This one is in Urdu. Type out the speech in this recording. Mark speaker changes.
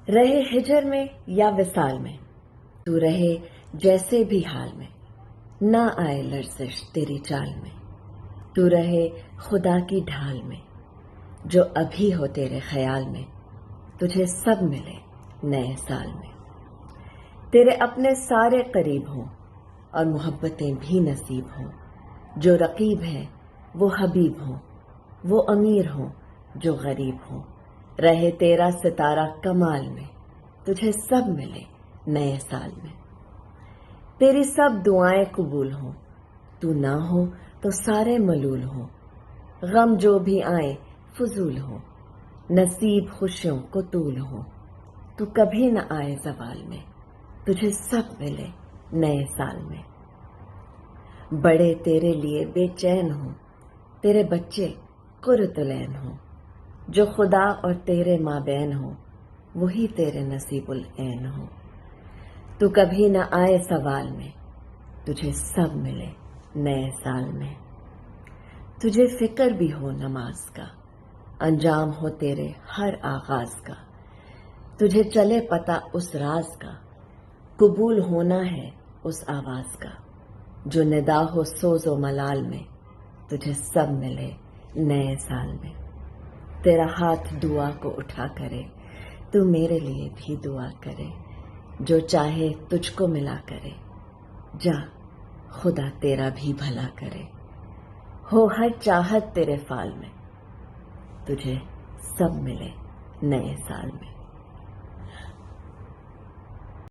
Speaker 1: رہے ہجر میں یا وصال میں، تو رہے جیسے بھی حال میں، نہ آئے لرزش تیری چال میں، تو رہے خدا کی ڈھال میں، جو ابھی ہو تیرے خیال میں، تجھے سب ملے نئے سال میں۔ تیرے اپنے سارے قریب ہوں اور محبتیں بھی نصیب ہوں، جو رقیب ہیں وہ حبیب ہوں، وہ امیر ہوں جو غریب ہوں، رہے تیرا ستارہ کمال میں، تجھے سب ملے نئے سال میں۔ تیری سب دعائیں قبول ہوں، تو نہ ہو تو سارے ملول ہوں، غم جو بھی آئے فضول ہوں، نصیب خوشیوں کو طول ہوں، تو کبھی نہ آئے زوال میں، تجھے سب ملے نئے سال میں۔ بڑے تیرے لیے بے چین ہوں، تیرے بچے قرۃ العین ہوں، جو خدا اور تیرے مابین ہوں، وہی تیرے نصیب العین ہوں، تو کبھی نہ آئے سوال میں، تجھے سب ملے نئے سال میں۔ تجھے فکر بھی ہو نماز کا، انجام ہو تیرے ہر آغاز کا، تجھے چلے پتہ اس راز کا، قبول ہونا ہے اس آواز کا، جو ندا ہو سوز و ملال میں، تجھے سب ملے نئے سال میں۔ تیرا ہاتھ دعا کو اٹھا کرے، تو میرے لیے بھی دعا کرے، جو چاہے تجھ کو ملا کرے، جا خدا تیرا بھی بھلا کرے، ہو ہر چاہت تیرے فال میں، تجھے سب ملے نئے سال میں۔